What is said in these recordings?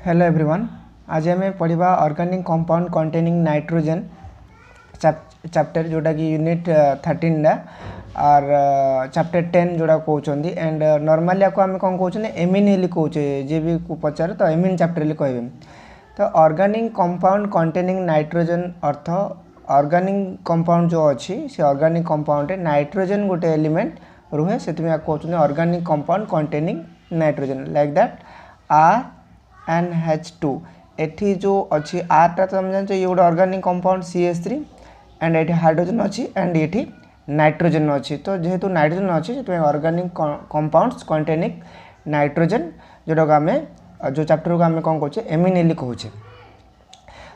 Hello everyone. आज आम पढ़ा organic compound containing nitrogen chapter जोटा कि यूनिट 13 और चैप्टर 10 जोड़ा कहते एंड नॉर्मली आपको आम कौन कहते एमिन हेली कहे जी भी पचारे तो एमिन चैप्टर कहे। तो ऑर्गेनिक कंपाउंड कंटेनिंग नाइट्रोजन अर्थ ऑर्गेनिक कंपाउंड जो अच्छी से ऑर्गेनिक कंपाउंड नाइट्रोजन गोटे एलिमेंट रुहे से कहते organic compound containing nitrogen like that RNH2 एठी जो अच्छी आरटा तुम जानते ये गोटे ऑर्गेनिक कंपाउंड CH3 एंड ये हाइड्रोजन अच्छी एंड ये नाइट्रोजन अच्छी। तो जेहेतु नाइट्रोजन अच्छी से ऑर्गेनिक कंपाउंड्स कंटेनिंग नाइट्रोजन जोटा आम जो चैप्टर को आम कौन कहे एमिन एली कहे।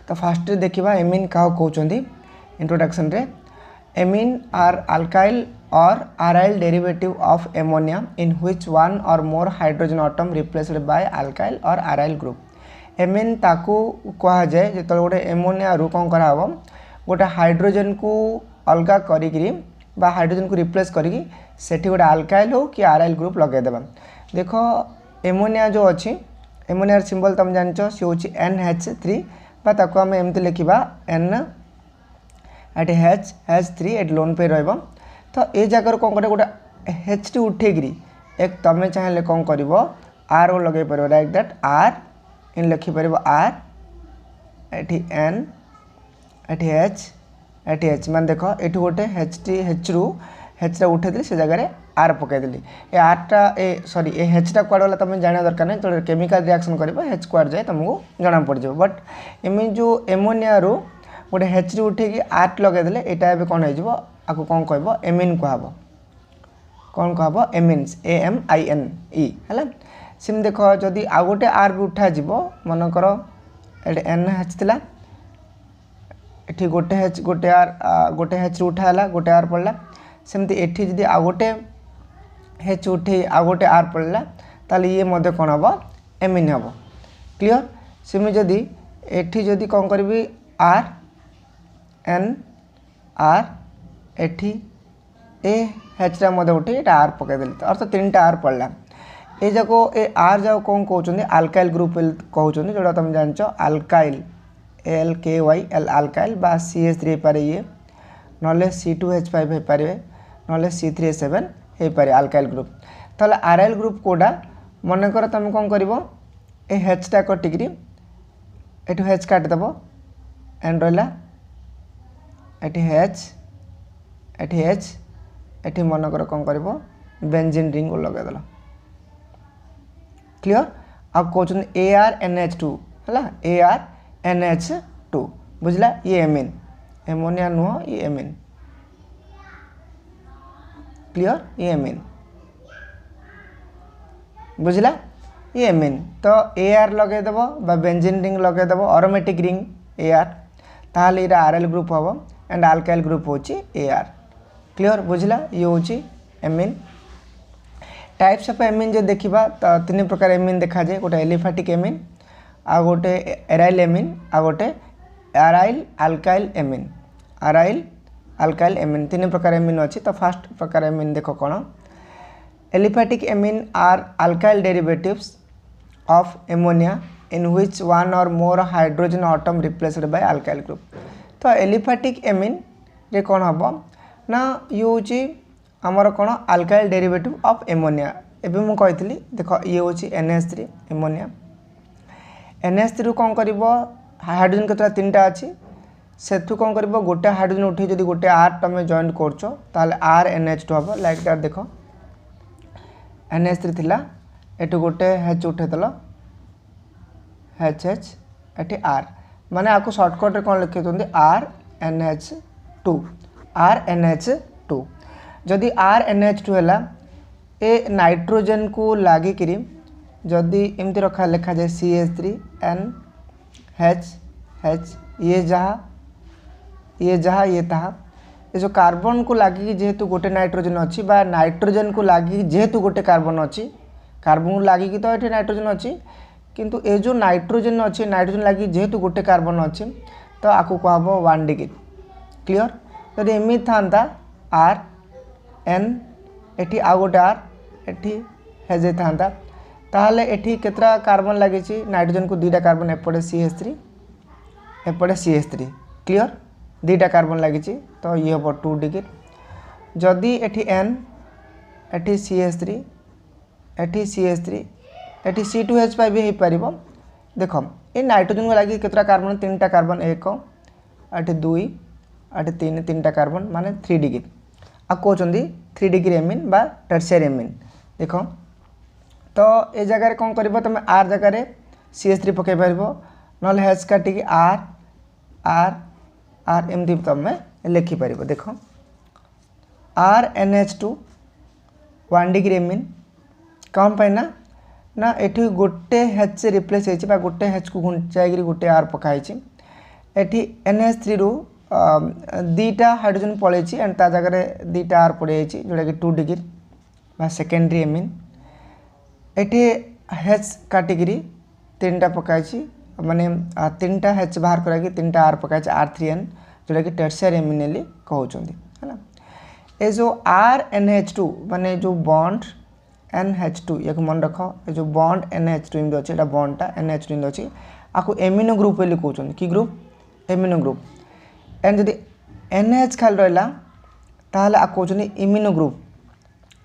तो फास्ट देखा एमिन क्या कहते इंट्रोडक्शन रे amine are alkyl or aryl derivative of ammonia in which one or more hydrogen atom replaced by alkyl or aryl group। Amine ताकू कहा जाए जो गोटे एमोनिया रू कौन करा गोटे हाइड्रोजन को अलग करी बा हाइड्रोजन को रिप्लेस करी सेठी गोटे अल्काइल हो कि आराइल ग्रुप लगेदेबा। देखो एमोनिया जो अच्छी एमोनिया सिंबल तुम जान सी हूँ NH3 ताको आम एमती लिखा NH3 एट लोन पे रही। तो ये जगह कौन कर गोटे H उठेगी एक तुम चाहिए कौन कर R को लगे पार लाइक दैट R इन लिखिपर R एटी N एटी H मान देख ये गोटे H रु H उठे से जगह R पकईदेली ए आरटा ए सॉरी ए H कौड़ गला तुम जाना दरकार नहीं तो केमिकल रिएक्शन कर H कौड़ जाए तुमको जना पड़ जाए। बट एम जो एमोनिया रू गोटे H उठे R लगेदेले यहाँ कौन हो आपको कौन कह एमिन कह कौन कह एमिन्स AMINE है सिम देख जदि आउ गोटे R भी उठा मनकर ये NH थिला एठी गोटे H गोटे H उठाला गोटे R पड़ला सेमती एठी जदि आउ गोटे H उठे आउ गोटे R पड़ला ताले ये मध्य कौन हम एमिन हम क्लियर। सेम जदि एठी जदि कौन करी R N R एठी ए H मध्य उठे ये R पकईदेली तो अर्थ 3टा R पड़ला ये जाको ए R जाओ कौन कहते अल्काइल ग्रुप कहते जोड़ा तुम जान अल्काइल ALKYL अल्काइल बा CH3 पारे ये नले C2H5 हो पारे नले C3H7 हो पारे अल्काइल ग्रुप। ताले आराइल ग्रुप कोडा मनकर तुम कौन कर H टा कटिकी एठू H काटिदेव एंड रहा एठी H एठी मनकर कौन कर बेंजीन रिंग को लगेदेल क्लियर। आप कहते ARNH2 है ARNH2 बुझला ये एमिन एमोनिया नुह ये एमिन क्लियर ये एमिन बुझला ये एमिन। तो AR लगेदेव बा बेंजीन रिंग लगेदेव अरोमेटिक रिंग AR ताहले ये आरएल ग्रुप हम एंड अल्काइल ग्रुप होची AR क्लियर बुझला ये हूँ एमिन। टाइप्स ऑफ एमिन जो देखा तो 3 प्रकार एमिन देखा जाए गोटे एलिफेटिक एमिन आ गोटे एराइल एमिन आ गोटे आराइल अल्काइल एमिन आराइल अल्काइल एमिन 3 प्रकार एमिन अच्छी। तो फर्स्ट प्रकार एमिन देख कौन aliphatic amine are alkyl derivatives of ammonia in which one और more hydrogen atom replaced by alkyl group. तो एलिफेटिक एमिन रे कौन हम ना ये हूँ आमर कौन अल्काइल डेरिवेटिव ऑफ एमोनिया एवं मुझे कही देख ये हूँ NH3 एमोनिया NH3 कौन कर हाइड्रोजन के 3टा अच्छी से कौन कर गोटे हाइड्रोजन उठे जब गोटे R तुम जॉइन कर RNH2 हम लाइक दैट देख NH3 थिला एटू गोटे H उठेदेल HH एटी R माने आपको सर्टकट कौन लिखे RNH2 जदि RNH2 है ए नाइट्रोजन को लागिकी जदि एमती रखा लिखा जाए CH3 NH ये जहाँ ये ताहा ये जो कार्बन को लगिकी जेहेतु गोटे नाइट्रोजन अच्छी बा नाइट्रोजन को लगिकी जेहेतु गोटे कार्बन अच्छी कार्बन को लगिकी तो ये नाइट्रोजन अच्छी किंतु ये जो नाइट्रोजन अच्छी नाइट्रोजन लगी जेहेतु गोटे कार्बन अच्छी तो आपको कहब 1 डिग्री क्लियर। जदि एमती था R N एटी आउ गोटे R एटी हेज था ताहले एठी केतरा कार्बन लगी नाइट्रोजन को दुईटा कार्बन एपटे CH3 एपटे CH3 क्लियर दुईटा कार्बन लगी तो ये हम 2 डिग्री जदि एठी N एठी CH3 एठी CH3 एठी C2H5 भी हो पार देख ये नाइट्रोजन को लगी केतरा कार्बन 3टा कार्बन 1 एठी 2 एठी 3 3टा कार्बन माने 3 डिग्री आ कहते 3 डिग्री एमिन बा टर्शियरी एमिन देख तो ये जगह कौन कर तुम R जगह CH3 पकई पार ना H काटिकी R R R एमती तुम लिखिपार देख RNH2 1 डिग्री एमिन कौन पाई ना एठी गोटे H से रिप्लेस हो गोटे H को घुंचाई गोटे R पकाई एठी NH3 रु दीटा हाइड्रोजन पलैची एंड ता जगह दीटा R पड़ जोटा कि 2 डिग्री बा सेकेंडरी एमिन एठी H काटिकी 3टा पकाई माने 3टा H बाहर कराई 3टा R पकाई R3N जोटा कि टर्शियरी एमिन कहते है ये जो RNH2 माने जो बॉन्ड NH2 ये मन रख ये जो बॉन्ड NH2 इमती अच्छे ये बॉन्डटा NH2 इमती अच्छी आपको एमिनो ग्रुप बोली कहते कि ग्रुप एमिनो ग्रुप एंड जदि NH खाली रहा ताहले आपको कहते imino group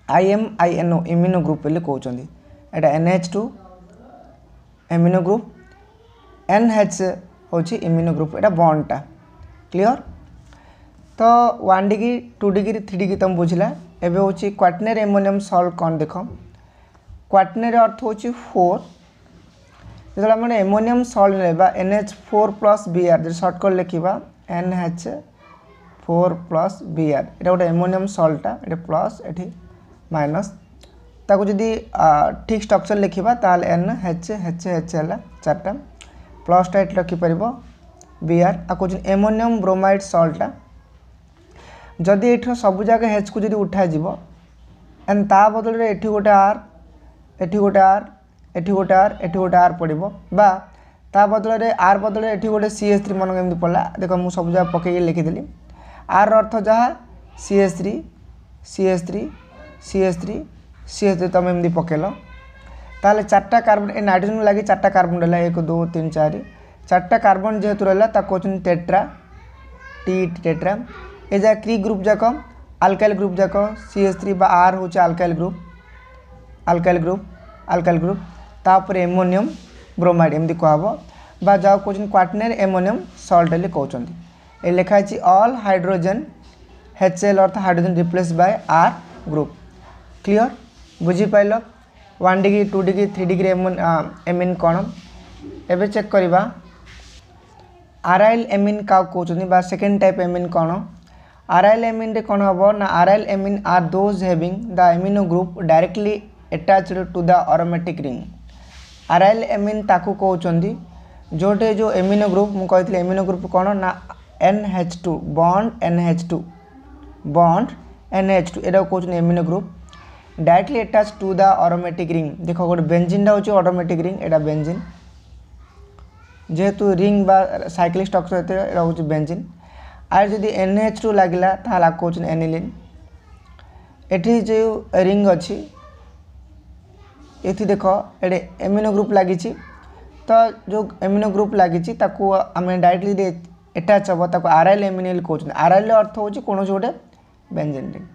IMINO imino group बोली कहते एटा NH2 एमिनो ग्रुप NH होची इमिनो ग्रुप एटा बॉन्डटा क्लियर तो 1 डिग्री 2 डिग्री 3 डिग्री तुम बुझला एबे होची क्वाटरनरी एमोनियम सॉल्ट कौन देख क्वाटरनरी अर्थ होची 4 जो आम एमोनियम सॉल्ट लेबा NH4 प्लस Br जो सर्टकट लिखा NH4 प्लस Br ये गोटे एमोनियम सॉल्टा ये प्लस ये माइनस ताको जदि ठीक स्ट्रक्चर लिखा ताल NH है 4टा प्लसटा ये रखिपर Br आ एमोनियम ब्रोमाइड सॉल्टा जदि ये सब जगह H को जदि उठा एंड ता बदल में एठी गोटे R एठी गोटे R एठी गोटे R एठी गोटे R पड़ो बा ता बदल में R बदल में एठी गोटे CH3 मन केमती पड़ा देख मुझे सब जगह पकई लिखिदेली R अर्थ जहाँ CH3 CH3 CH3 CH3 तुम एमती पकेल ताले 4टा कार्बन ए नाइट्रोजन लगी 4टा कार्बन रहा 1 2 3 4 4टा कार्बन जेहेतु रहा कहते टेट्रा टी टेट्रा ए जा क्री ग्रुप जाक अल्काइल ग्रुप जाक CH3 बा R हो अल्काइल ग्रुप तापर एमोनियम ब्रोमाइड एमती कहब बा जाओ कहते क्वाटरनरी एमोनियम सॉल्ट बोली कहते ये लिखाई ऑल हाइड्रोजन HCl अर्थ hydrogen replace by R group clear बुझीपाल 1 डिग्री 2 डिग्री 3 डिग्री एमिन कौन एबे चेक करवा अराइल एमिन क्या कहते बा सेकेंड टाइप एमिन कौन अराइल एमिन रे कौन हम ना aryl amine are those having the amino group directly attached to the aromatic ring aryl amine ताकू कहते जोटे जो एमिनो ग्रुप मुझे कहती एमिनो ग्रुप कौन ना NH2 बॉन्ड NH2 ये कहते amino group directly attach to the aromatic ring देख गोटे बेंजीनटा हूँ अरोमेटिक रिंग एटा बेंजीन जेहेतु रिंग बा साइक्लिक स्ट्रक्चर ये हूँ बेंजीन आर जदि NH2 लगिला ताहले कहते एनिलीन एठी जो रिंग अच्छी ये देख ये एमिनो ग्रुप लगी तो जो एमिनो ग्रुप लगी आम डायरेक्टली अटैच हम ताको अराइल एमिन कहते अराइल अर्थ हूँ कौन गोटे बेंजीन रिंग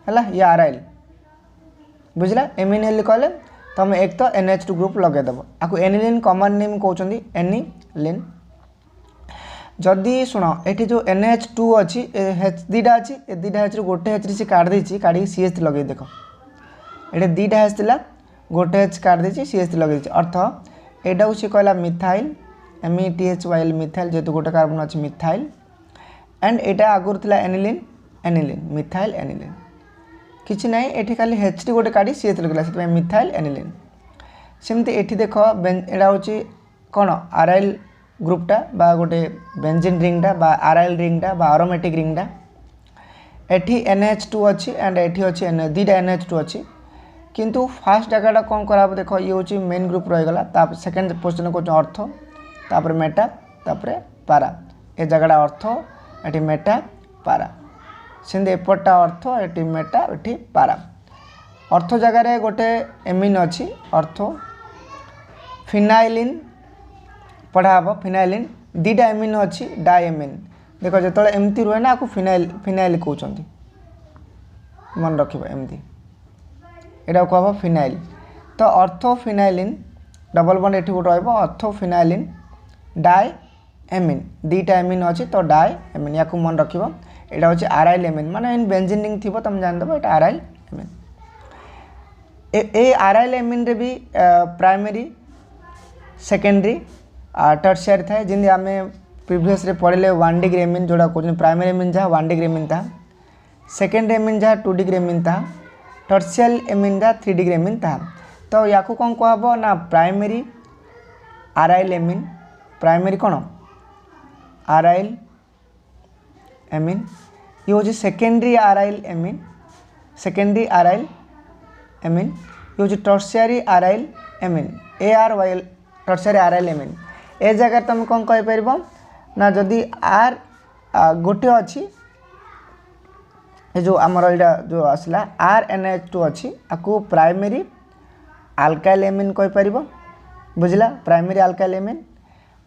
है ये अराइल बुझला एमिन कहले तुम एक तो NH2 ग्रुप लगेदेव आपको एनिलीन कमन नेम कहते एनिलीन जदि शुण ये जो NH2 अच्छी H दीटा अच्छी ये दीटा H गोटे H से काट देती काढ़ CH3 लगे देख ये दीटा H था गोटे H काट देती CH3 लगे अर्थ यहाँ सी कहला मिथाइल METHYL मिथाइल जेहेतु गोटे कार्बन अच्छी मिथाइल एंड यहाँ आगुरी था एनिलीन मिथाइल एनिलीन किसी ना ये खाली H गोटे काढ़ी CH लगे से मिथाइल एनिलीन सेमती ये देख यहाँ हूँ कौन अराइल ग्रुपटा बा गोटे बेंजीन रिंगटा बा अराइल रिंगटा बा अरोमेटिक रिंगटा एठी NH2 अच्छी एंड एठी अच्छी दीटा NH2 अच्छी किंतु फास्ट जगहटा कौन करा देख ये हूँ मेन ग्रुप रहीगला सेकेंड पोजिशन कौन अर्थ तापर मेटा तापर पारा ए जगहटा अर्थ ये मेटा पारा सेमती एपटा अर्थ ये मेटा ये पारा ऑर्थो जगार गोटे एमिन अच्छी ऑर्थो फिनाइलिन पढ़ा हम फिनाइलिन दीटा एमिन अच्छी डाएमिन देख जो एमती रुहे ना आपको फिनाइल फिनाइल कहते मन रख एमती यहाँ कह फिनाइल तो ऑर्थोफिनाइलिन डबल बॉन्ड एठी गोटे रहिबो ऑर्थोफिनाइलिन डाई एमिन दीटा एमिन अच्छी तो डाई एमिन या मन रखिबो एटा होची आराइल एमिन माने इन बेंजीन रिंग थिबो तुम जान दबो एटा आराइल एमिन ए आराइल एमिन रे भी प्राइमरी सेकेंडरी टर्शियरी थाए जिंदे आमे प्रीवियस रे पढ़ले 1 डिग्री एमिन जोड़ा कहते प्राइमरी एमिन जहाँ 1 डिग्री एमिन था सेकेंड एमिन जहाँ 2 डिग्री एमिन था टर्शियल एमिन जहाँ 3 डिग्री एमिन था तो या कौन कहब ना प्राइमरी आराइल एमिन प्राइमरी कौन आराइल एमिन ये हूँ secondary aryl amine secondary aryl amine ये हूँ tertiary aryl amine ARYL tertiary aryl amine ए जगह तुम कौन कहीपर ना जदि आर गोटे अच्छी जो आमर यहाँ जो आसला RNH2 अच्छी आपको प्राइमरी आल्काइल एमिन कहीपर बुझला प्राइमरी आल्काइल एमिन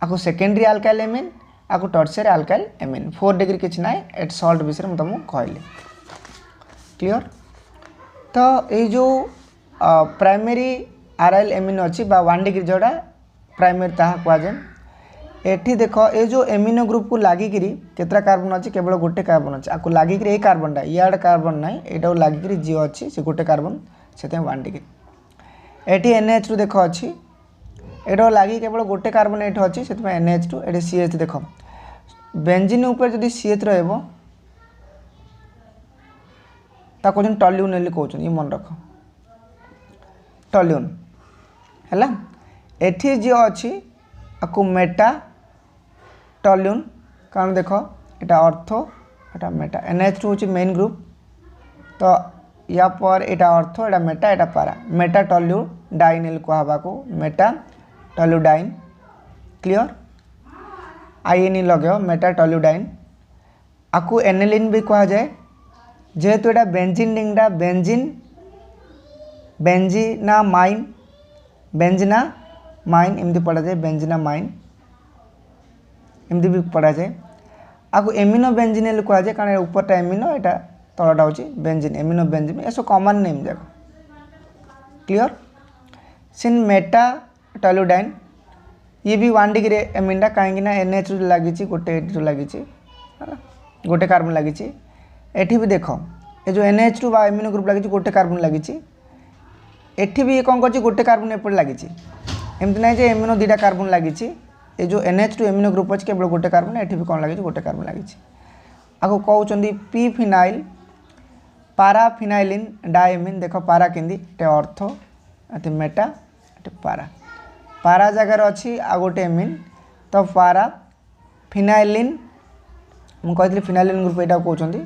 आपको सेकेंडरी आल्काइल एमिन आपको टर्शियरी आल्काइल एमिन 4 डिग्री किसी ना एट सल्ट विषय में तुमको कहली क्लियर तो ये जो प्राइमरी आराइल एमिन अच्छी 1 डिग्री जोड़ा प्राइमरी ताहा कहुए एठी देख ये जो एमिनो ग्रुप को लागिकी केतरा कार्बन अच्छी केवल गोटे कार्बन अच्छी आपको लागिकी ये कार्बनटा इड कार्बन ना यहाँ लागिकी जी अच्छी से गोटे कार्बन से 1 डिग्री एटी NH2 देख अच्छी ये लगी केवल गोटे कार्बन ये अच्छी से NH2 ये CH देख बेंजीन उपर जदि CH रहा कहते टल्यून एली कहते ये मन रख टल्यून है एठी जी अच्छी आपको मेटा टल्यून कारण देख यहाँ ऑर्थो यहाँ मेटा NH2 हूँ मेन ग्रुप तो या पर यहाँ ऑर्थो यहाँ मेटा यहाँ पारा मेटा टल्यू डाइन कहवा को मेटा टल्यू डाइन क्लियर IN लगे मेटा टल्यू डाइन आपको एनेलिन भी कह जाए जेहेतु यहाँ बेंजीन रिंगटा बेंजीन बेंजीना माइन बेंजीना माइन एमती पढ़ा जाए बेंजीना माइन एमती भी पढ़ा जाए आपको एमिनो बेंजीन कह जाए कारण ऊपरटा एमिनो यहाँ तलटा हूँ बेंजीन एमिनो बेंजीन ये सब कॉमन नेम जाक क्लियर सिन मेटा टल्यूडाइन ये भी 1 डिग्री एमिनटा कहीं NH लगी गोटे लगी गोटे कार्बन लगी एठी भी देख ये जो NH2 बा एमिनो ग्रुप लगी गोटे कार्बन लगी एठी भी कौन कर गोटे कार्बन एपटे लगी एमती ना एमिनो 2टा कार्बन लगी ये जो NH2 एमिनो ग्रुप अच्छी केवल गोटे कार्बन एठी भी कौन लगी गोटे कार्बन लगी आपको कहते पी फिनाइल पाराफिनाइलिन डाएमिन देख पारा किंदी ऑर्थो ये मेटा ये पारा जगार अच्छी आ गोटे एमिन तो पारा फिनाइलिन मुझे फिनाइलिन ग्रुप यहाँ कहते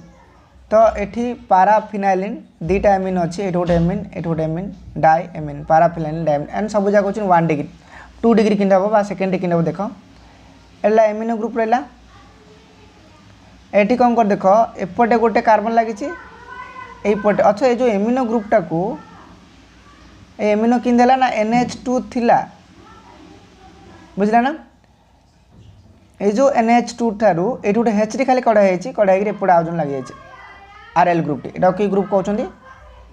तो ये पाराफिनाइलिन 2टा एमिन अच्छी ये गोटे एमिन डाई एमिन पाराफिनाइलिन डाएमिन एंड सब जगह कहते 1 डिग्री 2 डिग्री कि हम सेकेंड कि देख एला एमिनो ग्रुप रहा ये कौन कर देख एपटे गोटे कार्बन लगी यहीपटे अच्छा ये जो एमिनो ग्रुपटा को एमिनो कि ना NH2 थिला बुझला ना ये जो NH2 ठारू ये गोटे H खाली कढ़ाई एपटे आउन लगी RL ग्रुप टी कि ग्रुप कहते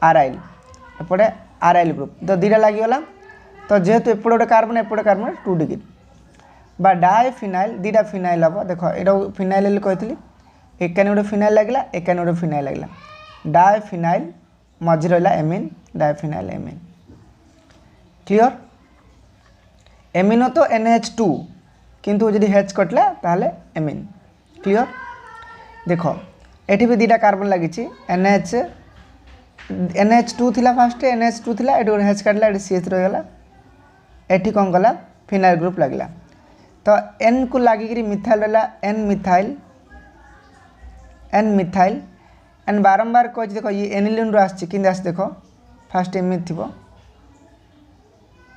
RL एपटे RL ग्रुप तो 2टा लगिगला तो जेहेतु एपटे गोटे कार्बन 2 डिग्री बा डाई फिनाइल 2टा फिनाइल हम देख ये फिनाइल कही एकानी गोटे फिनाइल लगे एकानी गोटे फिनाइल लगे डाई फिनाइल मझी रहा amine diphenyl amine clear amino तो NH2 किंतु जदि H कटला ताहले एमिन क्लियर देख एठी भी 2टा कार्बन लगी NH2 थिला फास्ट NH2 थिला एठी गोटे H काटला एठी CH रहीगला एठी कौन कला फिनाइल ग्रुप लगला तो N को लगिकी मिथाइल रहा N मिथाइल एंड बारंबार कह देख ये एनिलिन आस देख फास्ट एमती थी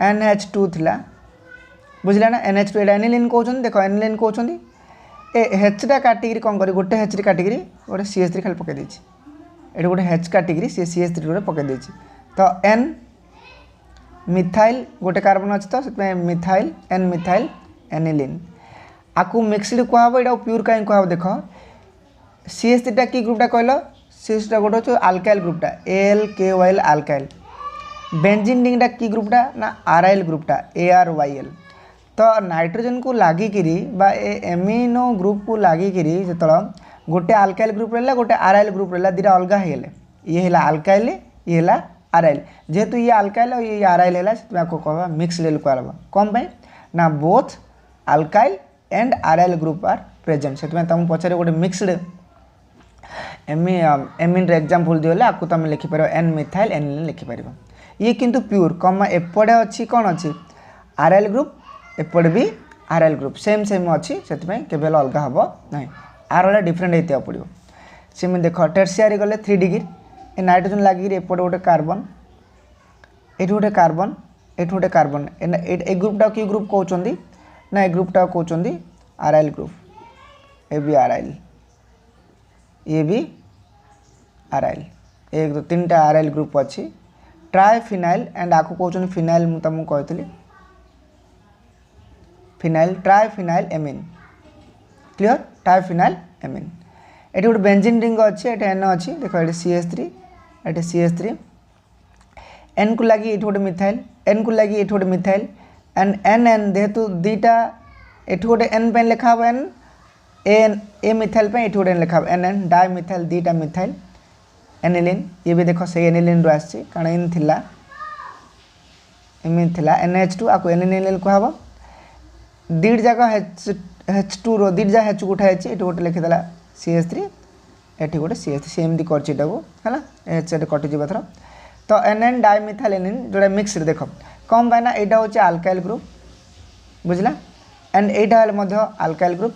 NH2 थिला बुझला ना NH2 एटा एनिलिन कहते देख एनिलिन कहते Hटा काटिकी कौन कर गोटे H काटिकी गोटे CH3 खाली पकई ये गोटे H काटिकी सी CH3 गोटे पकई तो एन मिथाइल गोटे कार्बन अच्छी तो से मिथाइल एन मिथाइल एनिलीन आपको मिक्सड कहब यहाँ प्योर कहीं कहब देख CH3 की ग्रुपटा कहल CH3 गोटे हो आल्काइल ग्रुपटा AlKyl आल्काइल बेंजीन रिंगटा की ग्रुपटा ना आरआइल ग्रुपटा ArYl तो नाइट्रोजन को लागिकी बा एमिनो ग्रुप को लागिकी जो गोटे आल्काइल ग्रुप रहा गोटे आरआइल ग्रुप रहा दुटा अलग होगले ये है आल्काइल ये है आरआइल जेहेतु ये आल्काइल और ये आरआइल है आपको कह मिक्सड कहब कौन पाई ना both alkyl and aryl group are present से तुम पचारे गोटे मिक्सड एमिन एग्जाम्पल दिले आपको तुम लिखिपार एन मिथाइल एनिलीन लिखिपार ये किंतु प्योर कम एपटे अच्छी कौन अच्छी आरआइल ग्रुप एपटे भी आरआइल ग्रुप सेम सेम अच्छी से केवल अलग हम ना आर वाला डिफरेंट होता पड़ो सेम देख टर्शियरी गले 3 डिग्री ए नाइट्रोजन लगे एपटे गोटे कार्बन ये गोटे कार्बन ये गोटे कार्बन ए ग्रुपटा कि ग्रुप कहते ना ए ग्रुपटा कहते आरआइल ग्रुप ए भी आरआइल ये भी आरआइल 1 2 3टा आरआइल ग्रुप अच्छी ट्राइफिनाइल एंड आपको कहते फिनाइल मुझे तुमको कहती phenyl triphenyl amine clear triphenyl amine ये गोटे बेंजीन रिंग अच्छी ये एन अच्छी देख ये CH3 ये CH3 एन को लगी ये गोटे मिथाइल एन को लगी ये गोटे मिथाइल एंड एन एन जेहेतु दुईटा ये गोटे एन पे लिखा एन एन ए मिथाइल पे ये गोटे एन लिखा एन एन डाई मिथाइल दुईटा मिथाइल एनिलीन ये भी देख से एनिलीन आसी कारण इन थिला एमिन थिला NH2 आपको एनिलीन कहब दीड जाक H2 रो दीड जा H उठाई ये गोटे लिखिदेला CH3 ये गोटे CH3 सेमती करना है कटिज थर तो NN डाइमिथाइल एनिन जोड़ा मिक्सड देख कम पाइना यहाँ हूँ आल्काइल ग्रुप बुझला एंड यहाँ आल्काइल ग्रुप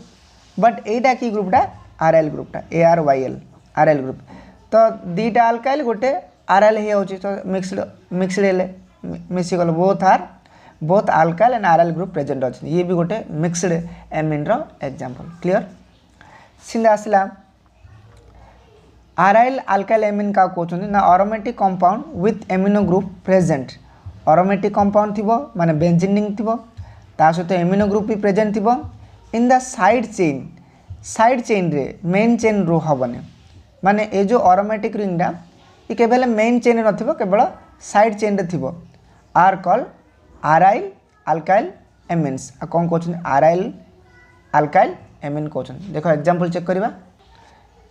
बट यहाँ की ग्रुपटा आरआइल ग्रुपटा ArYl आरआइल ग्रुप तो दुईटा आल्काइल गोटे आरआइल हो तो मिक्सड मिसीगल both alkyl and aryl group present अच्छे ये भी गोटे मिक्सड एमिन रो एग्जांपल क्लियर सिंदा आसला आरआइल आल्काइल एमिन का कहते ना aromatic compound with amino group present aromatic compound थी माने बेंजीन रिंग थी ता सहित एमिनो ग्रुप भी प्रेजेंट थी इन द साइड चेन रे मेन चेन रो हेनी माने ये जो अरोमेटिक रिंगटा ये केवल मेन चेन न केवल साइड चेन रे थी आर कॉल आरआइल आल्काइल एमिन्स कौन कहते आरआइल आल्काइल एमिन कहते देख एग्जांपल चेक करवा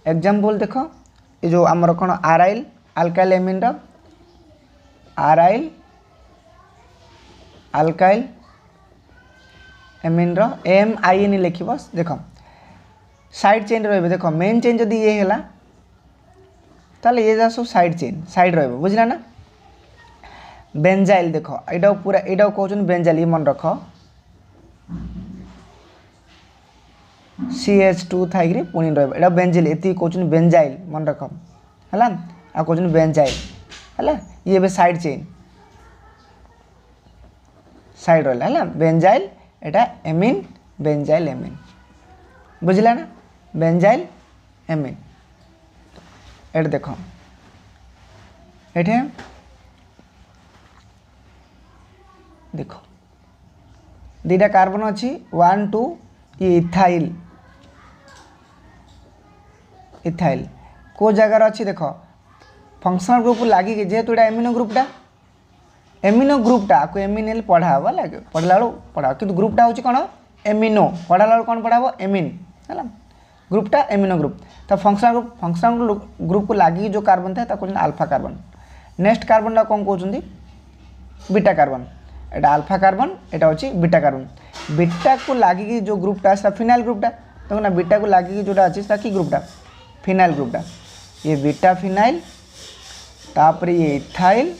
एग्जांपल देख ये जो आमर कौन आरआइल alkyl amine आरआइल alkyl amine MIN लिख देख साइड चेन रे देख मेन चेन जदि ये है ताले ये जा सब साइड चेन साइड रो बुझला ना बेंजाइल देख यहाँ पूरा यहाँ कहते बेंजाइल ये मन रख CH2 थी पुणी रहा बेंजिल ये कहते बेंजाइल मन रख है आ कहते बेंजाइल है ये भी साइड चेन साइड रहा है बेंजाइल एटा एमिन बेंजाइल एमिन बुझला ना बेंजाइल एमिन ये देख ये देख दुईटा कार्बन अच्छी 1 2 ये इथाइल इथाइल को जगार अच्छी देख फंक्शनल ग्रुप लगे जेहेतु यहाँ एमिनो ग्रुपटा आपको एमिन पढ़ा लगे पढ़ला पढ़ा कि ग्रुपटा हूँ कौन एमिनो पढ़ाला कौन पढ़ा एमिन है ग्रुपटा एमिनो ग्रुप तो फंक्शनल ग्रुप को लगे जो कार्बन था कहते अल्फा कार्बन नेक्स्ट कार्बन कौन कहते बीटा कार्बन एटा अल्फा कार्बन एटा होची बीटा कार्बन बीटा को लगे जो ग्रुपटा से फिनाइल ग्रुपटा तो ना बीटा को लगे जोटा अच्छी कि ग्रुपटा फिनाइल ग्रुपटा ये बीटा फिनाइल तापर ये इथाइल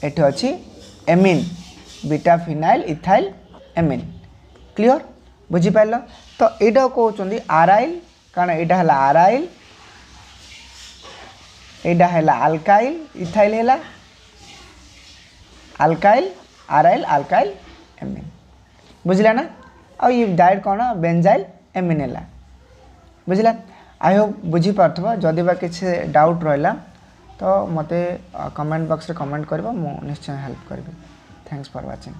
एटे अच्छी amine beta phenyl ethyl amine clear बुझीपार तो यहाँ कहते आरआइल कारण यहाँ है आरआइल यहाँ है आल्काइल इथाइल है आल्काइल आरआइल आल्काइल एमिन बुझला ना और ये डायरेक्ट कौन बेंजाइल एमिन है बुझला आई होप बुझीपार जदि बा किसी डाउट रहा तो मते कमेंट बॉक्स रे कमेंट करबो मु निश्चय हेल्प करबी। Thanks for watching.